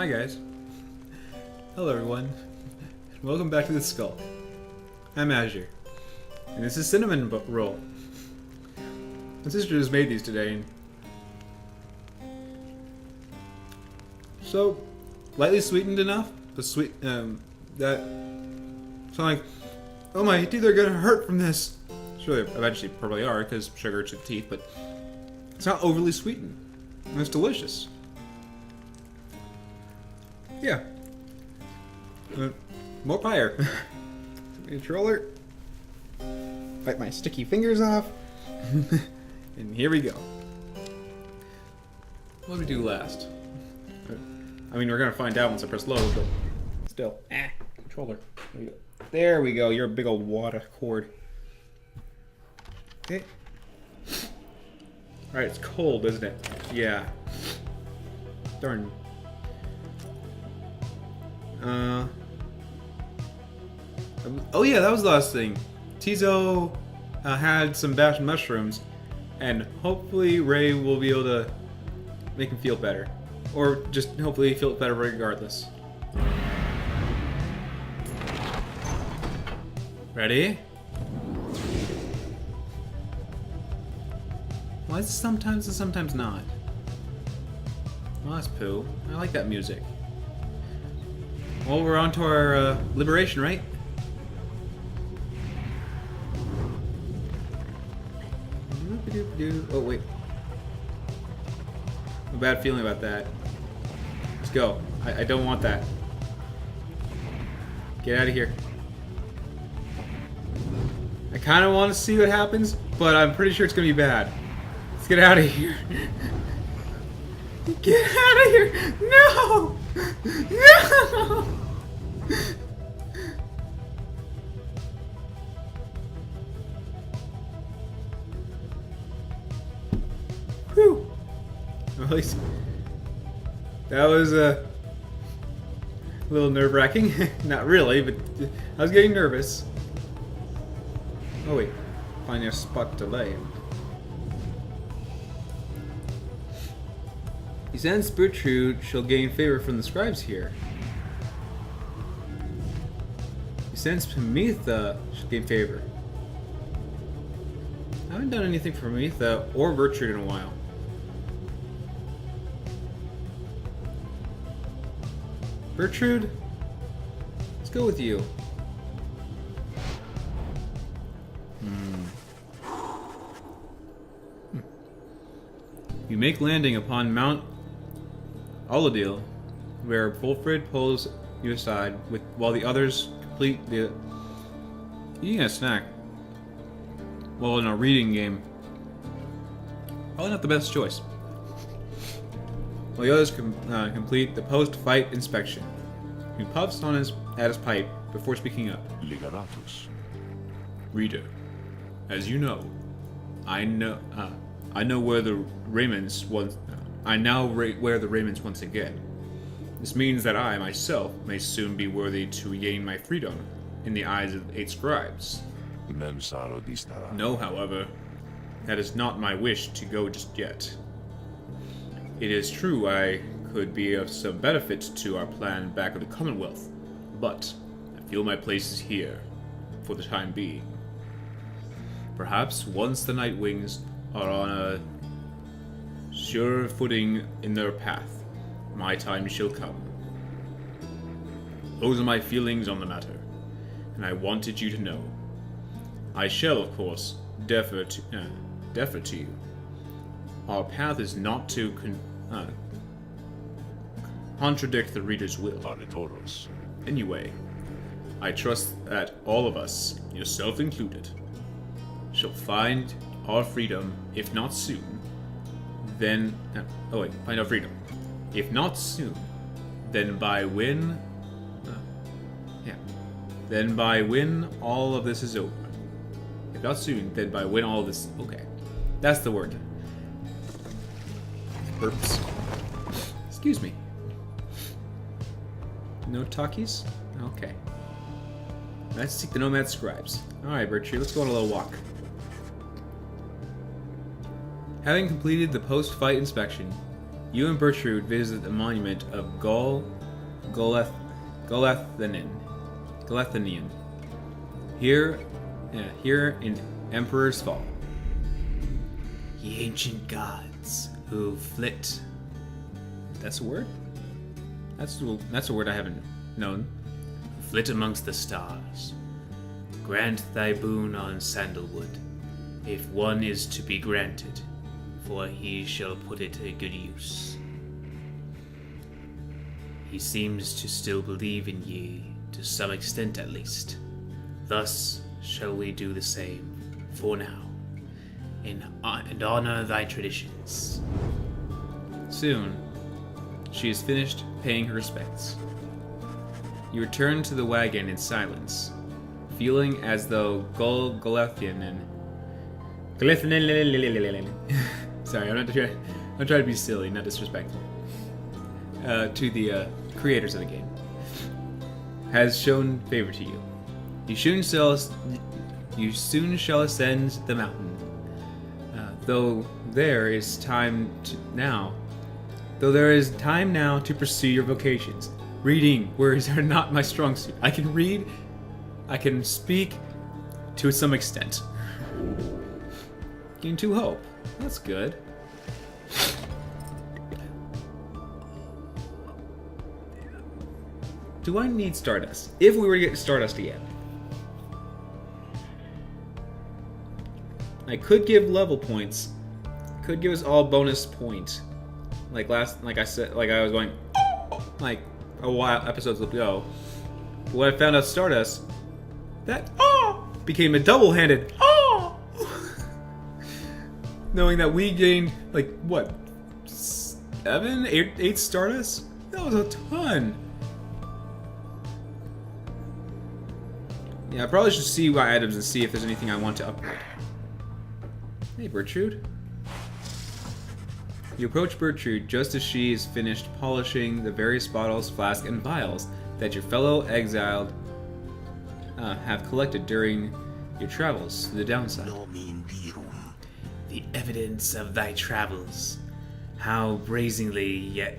Hi guys. Hello everyone. Welcome back to the Skull. I'm Azure. And this is cinnamon roll. My sister just made these today. So, lightly sweetened enough, but sweet, that, so like, oh my teeth are gonna hurt from this. Sure, they eventually probably are, because sugar hurts your teeth, but it's not overly sweetened. And it's delicious. Yeah. More Pyre. Controller. Wipe my sticky fingers off. And here we go. What did we do last? I mean, we're gonna find out once I press load, but still. Controller. There we go. There we go. You're a big old water cord. Okay. Alright, it's cold, isn't it? Yeah. Darn. Oh yeah, that was the last thing. Tizo had some bashed mushrooms, and hopefully Ray will be able to make him feel better. Or just hopefully feel better regardless. Ready? Why is it sometimes and sometimes not? Well, that's poo. I like that music. Well, we're on to our liberation, right? Oh, wait. A bad feeling about that. Let's go. I don't want that. Get out of here. I kind of want to see what happens, but I'm pretty sure it's going to be bad. Let's get out of here. Get out of here! No! No! Whew. At least that was a little nerve-wracking. Not really, but I was getting nervous. Oh wait, find a spot to lay. He sends Bertrude shall gain favor from the scribes here. He sends Prometha shall gain favor. I haven't done anything for Prometha or Bertrude in a while. Bertrude, let's go with you. You make landing upon Mount Olodil, where Fulfrid pulls you aside, while the others complete the... Eating a snack while in a reading game. Probably not the best choice. While the others complete the post-fight inspection. He puffs on at his pipe before speaking up. Ligaratus. Reader, as you know, I know where the Raymonds once. I now wear the Raymonds once again. This means that I myself may soon be worthy to regain my freedom in the eyes of the 8 scribes. No, however, that is not my wish to go just yet. It is true I could be of some benefit to our plan back of the Commonwealth, but I feel my place is here, for the time being. Perhaps once the Nightwings are on a sure footing in their path, my time shall come. Those are my feelings on the matter, and I wanted you to know. I shall, of course, defer to you. Our path is not to contradict the reader's will. Anyway, I trust that all of us, yourself included, shall find our freedom, if not soon, then... find our freedom. If not soon, then by when... Then by when all of this is over. If not soon, then by when all of this... Okay. That's the word. Burps. Excuse me. No talkies? Okay. Let's seek the Nomad Scribes. Alright, Bertrude, let's go on a little walk. Having completed the post-fight inspection, You and Bertrude visit the monument of Golethanian. Here in Emperor's Fall. Ye ancient gods who flit. That's a word? That's a word I haven't known. Flit amongst the stars. Grant thy boon on sandalwood, if one is to be granted, for he shall put it to good use. He seems to still believe in ye, to some extent at least. Thus shall we do the same, for now, and honor thy traditions. Soon, she is finished paying her respects. You return to the wagon in silence, feeling as though Golethanian. Sorry, I'm trying to be silly, not disrespectful. To the creators of the game, has shown favor to you. You soon shall ascend the mountain. Though there is time now to pursue your vocations. Reading words are not my strong suit. I can read, I can speak to some extent. Gain 2 hope. That's good. Do I need Stardust? If we were to get Stardust again. I could give level points. Could give us all bonus points. Like I was going like a while episodes ago. But when I found out Stardust, that became a double-handed knowing that we gained like what, 7, 8 Stardust? That was a ton. Yeah, I probably should see my items and see if there's anything I want to upgrade. Hey, Bertrude. You approach Bertrude just as she is finished polishing the various bottles, flasks, and vials that your fellow exiled have collected during your travels to the downside. The evidence of thy travels, how brazenly yet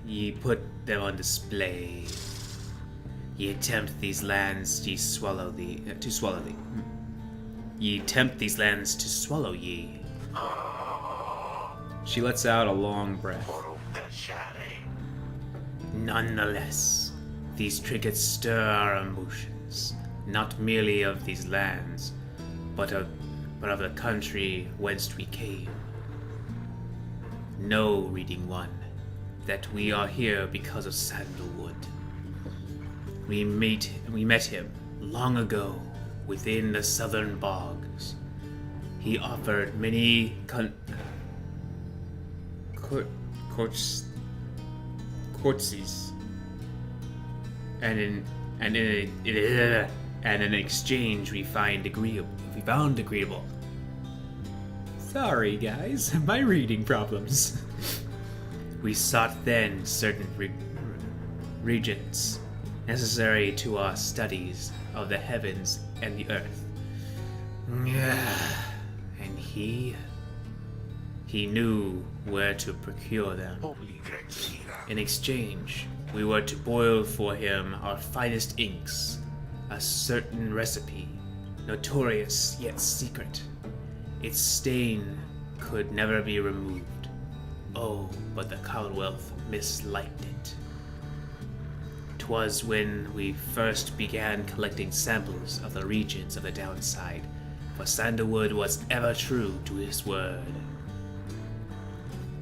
ye put them on display. Ye tempt these lands to swallow thee. Ye tempt these lands to swallow ye. She lets out a long breath. Nonetheless, these trinkets stir our emotions, not merely of these lands, but of the country whence we came. Know, Reading One, that we are here because of Sandalwood. We met him long ago within the southern bogs. He offered many courtesies, and in exchange we found agreeable. Sorry, guys, my reading problems. We sought then certain regents necessary to our studies of the heavens and the earth. And he knew where to procure them. In exchange, we were to boil for him our finest inks, a certain recipe, notorious yet secret. Its stain could never be removed. Oh, but the Commonwealth misliked it. 'Twas when we first began collecting samples of the regions of the downside, for Sandalwood was ever true to his word.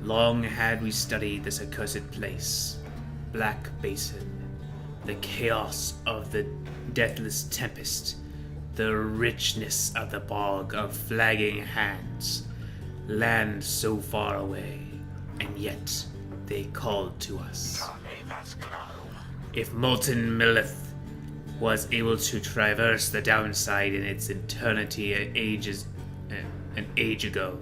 Long had we studied this accursed place, Black Basin, the chaos of the deathless tempest, the richness of the bog of flagging hands, land so far away, and yet they called to us. If Molten Millith was able to traverse the downside in its eternity an age ago,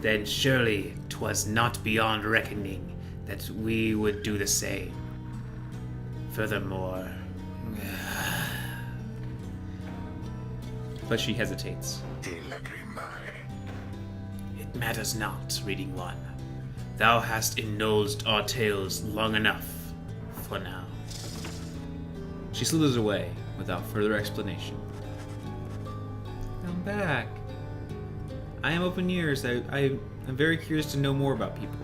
then surely 'twas not beyond reckoning that we would do the same. Furthermore... But she hesitates. It matters not, Reading One. Thou hast indulged our tales long enough for now. She slithers away without further explanation. I'm back. I am open ears. I'm very curious to know more about people.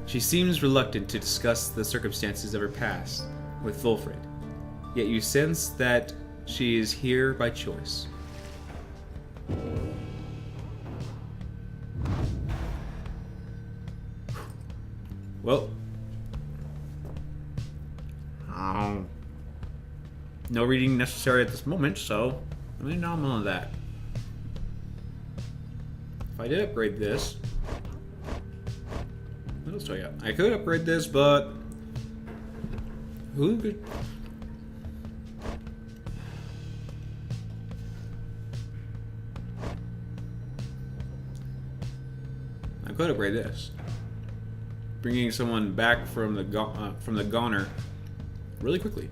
She seems reluctant to discuss the circumstances of her past with Wolfred, yet you sense that she is here by choice. Well, no reading necessary at this moment, so let me nom on that. If I did upgrade this, what else do I got? I could upgrade this, but who could? I could upgrade this, bringing someone back from the goner really quickly.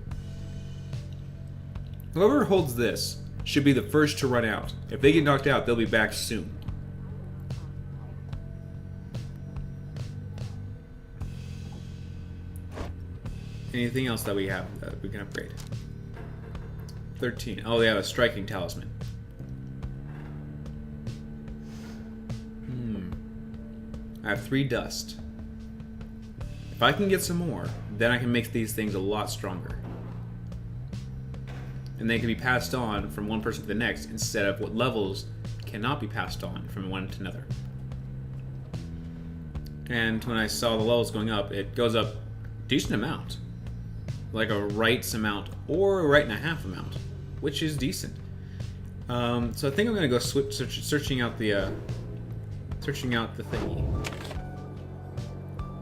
Whoever holds this should be the first to run out. If they get knocked out, they'll be back soon. Anything else that we have that we can upgrade? 13. Oh, they have a striking talisman. I have 3 dust. If I can get some more, then I can make these things a lot stronger. And they can be passed on from one person to the next instead of what levels cannot be passed on from one to another. And when I saw the levels going up, it goes up a decent amount. Like a rights amount or a right and a half amount, which is decent. So I think I'm gonna go searching out the thingy.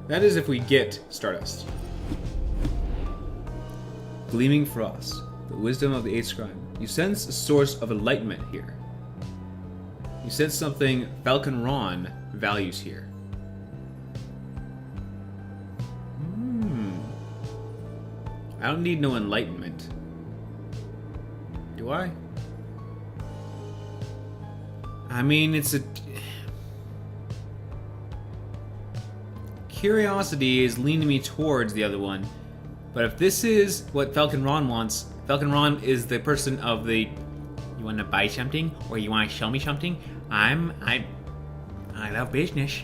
That is if we get Stardust. Gleaming Frost, the wisdom of the 8th scribe. You sense a source of enlightenment here. You sense something Falcon Ron values here. I don't need no enlightenment. Do I? I mean, it's a... Curiosity is leaning me towards the other one. But if this is what Falcon Ron wants, Falcon Ron is the person of the... You want to buy something? Or you want to show me something? I love business.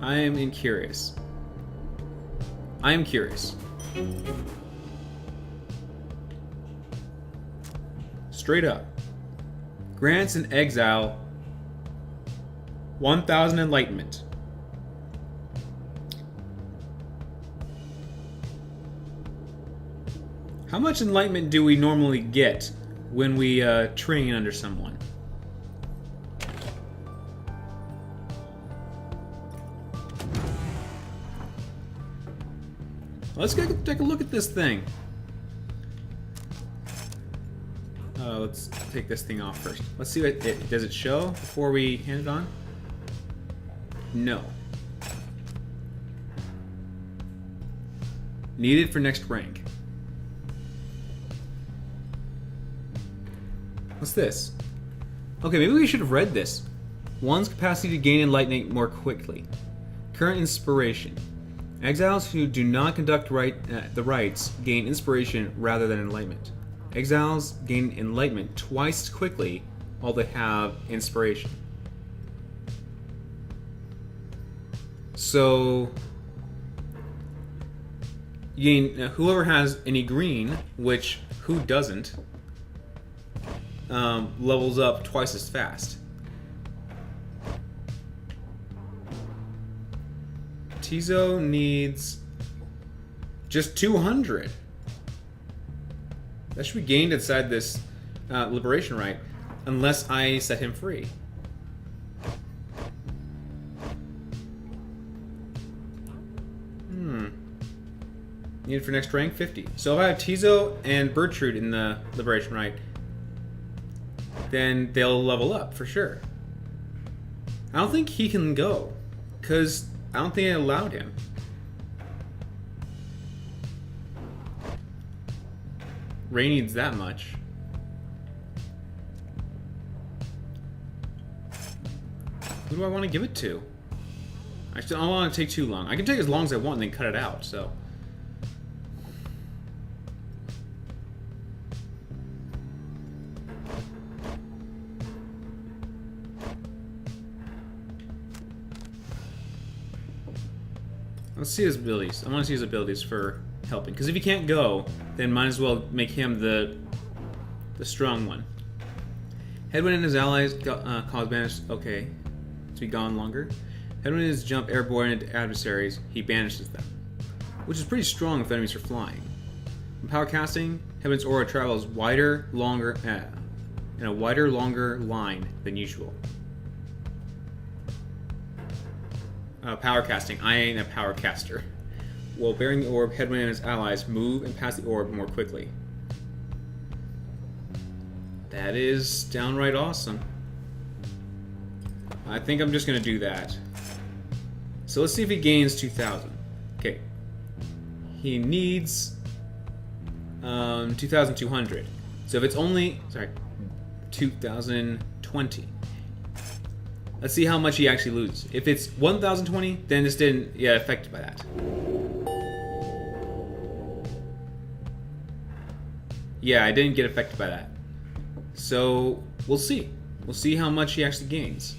I am curious. Straight up. Grants an exile 1,000 enlightenment. How much enlightenment do we normally get when we train under someone? Let's take a look at this thing. Let's take this thing off first. Let's see what does it show before we hand it on? No. Needed for next rank. What's this? Okay, maybe we should have read this. One's capacity to gain enlightenment more quickly. Current inspiration. Exiles who do not conduct the rites gain inspiration rather than enlightenment. Exiles gain enlightenment twice as quickly while they have inspiration. So, you gain, whoever has any green, which who doesn't, levels up twice as fast. Tizo needs just 200. That should be gained inside this liberation rite, unless I set him free. Needed for next rank, 50. So if I have Tizo and Bertrude in the liberation rite, then they'll level up for sure. I don't think he can go, because I don't think I allowed him. Ray needs that much. Who do I want to give it to? Actually, I don't want to take too long. I can take as long as I want and then cut it out, so. Let's see his abilities. I want to see his abilities for helping. Because if he can't go, then might as well make him the strong one. Headwind and his allies cause banish. Okay. To be gone longer. Headwind is jump airborne into adversaries. He banishes them. Which is pretty strong if enemies are flying. In power casting, Headwind's aura travels wider, longer, in a wider, longer line than usual. Power casting. I ain't a power caster. While bearing the orb, Headwind and his allies move and pass the orb more quickly. That is downright awesome. I think I'm just going to do that. So let's see if he gains 2,000. Okay. He needs 2,200. So if it's only... Sorry. 2,020. Let's see how much he actually loses. If it's 1,020, then this didn't get affected by that. Yeah, I didn't get affected by that. So, we'll see. We'll see how much he actually gains.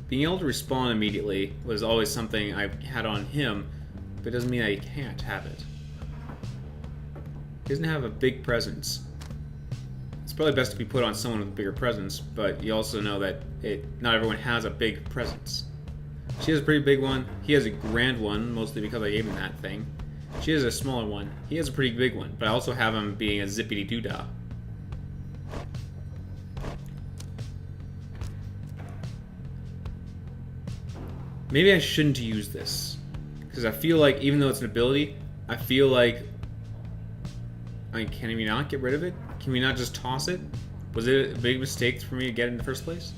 Being able to respawn immediately was always something I had on him, but it doesn't mean I can't have it. He doesn't have a big presence. It's probably best to be put on someone with a bigger presence, but you also know that not everyone has a big presence. She has a pretty big one. He has a grand one, mostly because I gave him that thing. She has a smaller one. He has a pretty big one, but I also have him being a zippity-doo-dah. Maybe I shouldn't use this. Because I feel like, even though it's an ability, I feel like... can we not get rid of it? Can we not just toss it? Was it a big mistake for me to get it in the first place?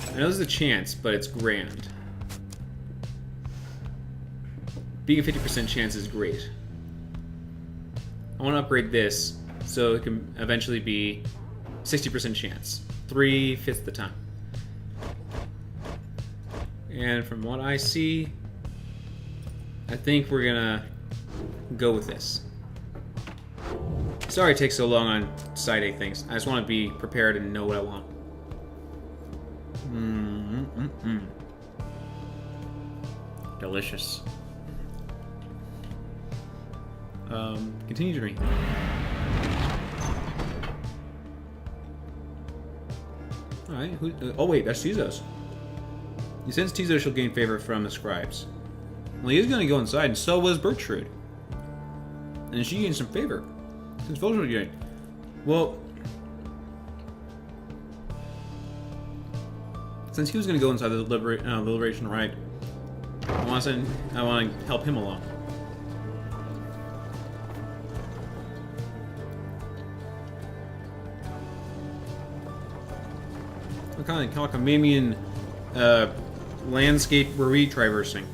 I know there's a chance, but it's grand. Being a 50% chance is great. I want to upgrade this so it can eventually be 60% chance. 3/5 the time. And from what I see, I think we're gonna go with this. Sorry it takes so long on side A things. I just want to be prepared and know what I want. Delicious. Continue to drink. Alright, oh wait, that's Tizo's. You sense Tizo shall gain favor from the scribes. Well, he is going to go inside, and so was Bertrude. And she gained some favor. Since Voltrude gained. Well, since he was going to go inside the Liberation Rite, I want to help him along. What kind of Chalcomanian landscape were we traversing?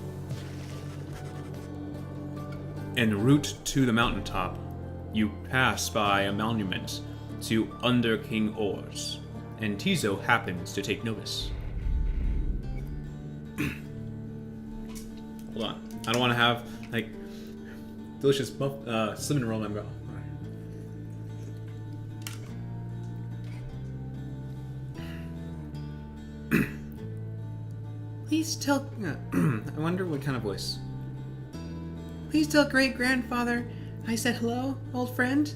En route to the mountaintop, you pass by a monument to Under King Ors, and Tizo happens to take notice. Hold on. I don't want to have, like, delicious cinnamon roll in my mouth. Please tell... I wonder what kind of voice. Please tell great-grandfather I said hello, old friend.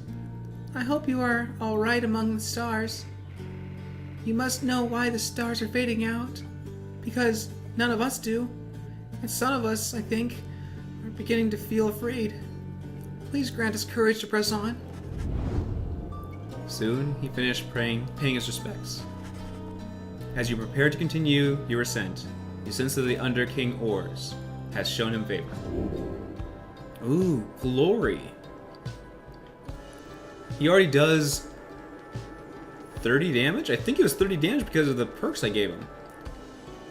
I hope you are all right among the stars. You must know why the stars are fading out. Because none of us do. And some of us, I think, are beginning to feel afraid. Please grant us courage to press on. Soon he finished paying his respects. As you prepare to continue your ascent, you sense that the Under King Ors has shown him favor. Ooh, glory. He already does 30 damage? I think it was 30 damage because of the perks I gave him.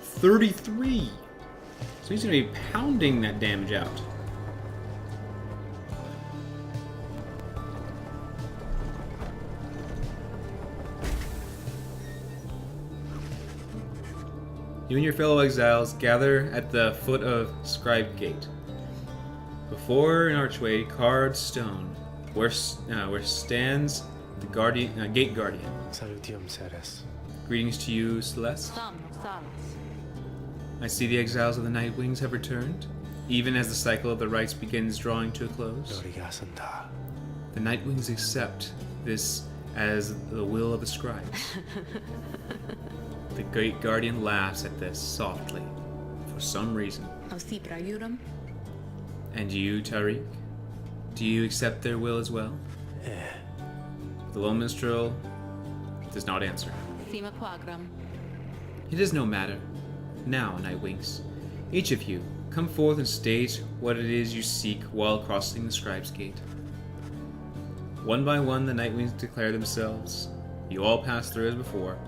33! So he's going to be pounding that damage out. You and your fellow exiles gather at the foot of Scribe Gate. Before an archway carved stone, where stands the gate guardian. Salutium, Ceres. Greetings to you, Celeste. I see the exiles of the Night Wings have returned, even as the cycle of the rites begins drawing to a close. The Night Wings accept this as the will of the scribes. The Gate Guardian laughs at this softly, for some reason. And you, Tariq? Do you accept their will as well? The lone minstrel does not answer. It is no matter. Now, Nightwings, each of you, come forth and state what it is you seek while crossing the Scribe's Gate. One by one, the Nightwings declare themselves. You all pass through as before.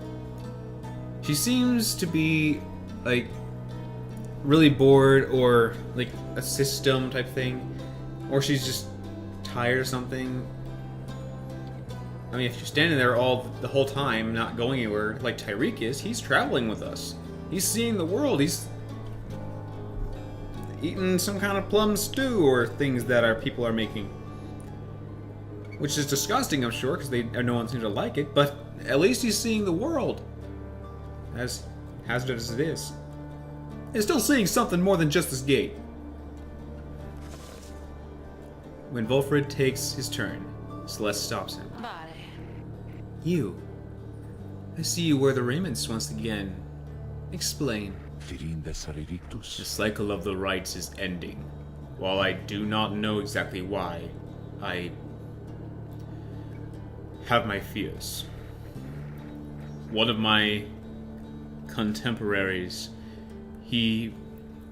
She seems to be, like, really bored, or, like, a system type thing. Or she's just tired or something. I mean, if you're standing there the whole time, not going anywhere, like Tariq is, he's traveling with us. He's seeing the world. He's eating some kind of plum stew or things that our people are making. Which is disgusting, I'm sure, because no one seems to like it, but at least he's seeing the world. As hazardous as it is. And still seeing something more than just this gate. When Volfred takes his turn, Celeste stops him. You. I see you wear the raiments once again. Explain. The cycle of the rites is ending. While I do not know exactly why, I have my fears. One of my contemporaries, he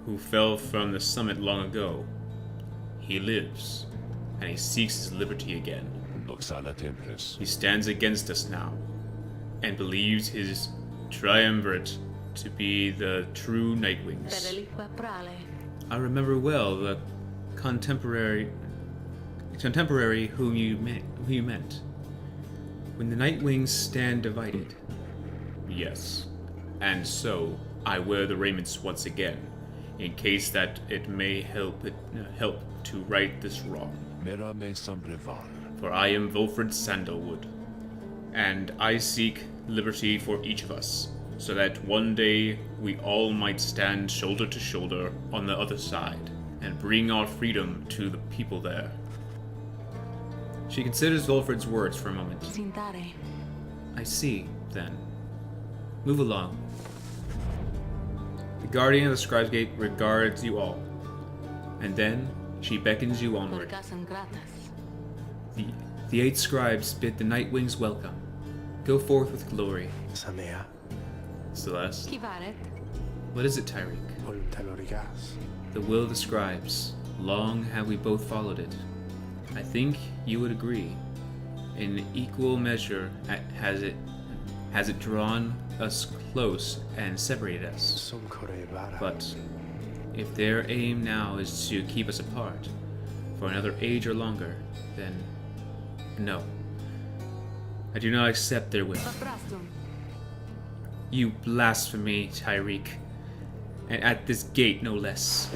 who fell from the summit long ago, he lives, and he seeks his liberty again. He stands against us now, and believes his triumvirate to be the true Nightwings. I remember well the contemporary whom you meant. When the Nightwings stand divided. Yes, and so I wear the raiments once again, in case that it may help to right this wrong. For I am Volfred Sandalwood, and I seek liberty for each of us, so that one day we all might stand shoulder to shoulder on the other side, and bring our freedom to the people there. She considers Volfred's words for a moment. I see, then. Move along. The guardian of the Scribe's Gate regards you all, and then she beckons you onward. The 8 scribes bid the Nightwings welcome. Go forth with glory. Celeste. What is it, Tariq? The will of the scribes. Long have we both followed it. I think you would agree. In equal measure has it drawn us close and separated us. But if their aim now is to keep us apart for another age or longer, then no. I do not accept their will. You blasphemy, Tariq. And at this gate, no less.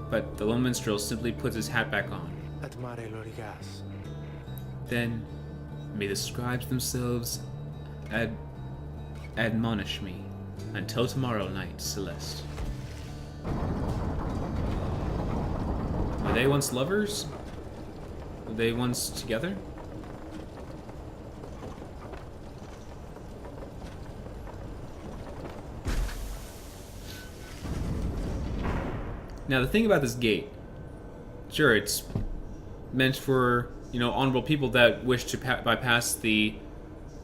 But the lone minstrel simply puts his hat back on. Then, may the scribes themselves admonish me. Until tomorrow night, Celeste. Were they once lovers? Were they once together? Now, the thing about this gate, sure, it's meant for, honorable people that wish to bypass the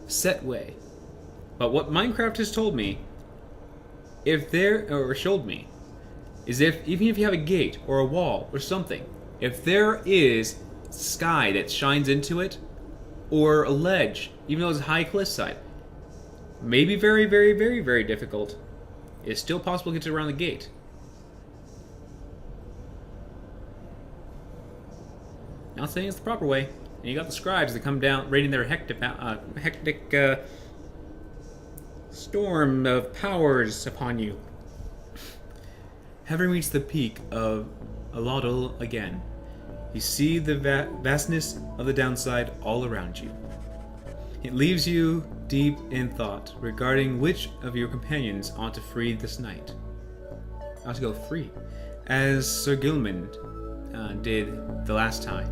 set way. But what Minecraft has told me, showed me, is even if you have a gate or a wall or something, if there is sky that shines into it, or a ledge, even though it's a high cliffside. Maybe very, very, very, very difficult. It's still possible to get around the gate. Not saying it's the proper way. And you got the scribes that come down, raining their hectic storm of powers upon you. Having reached the peak of Alodal again, you see the vastness of the downside all around you. It leaves you deep in thought regarding which of your companions ought to free this night. Ought to go free, as Sir Gilman did the last time.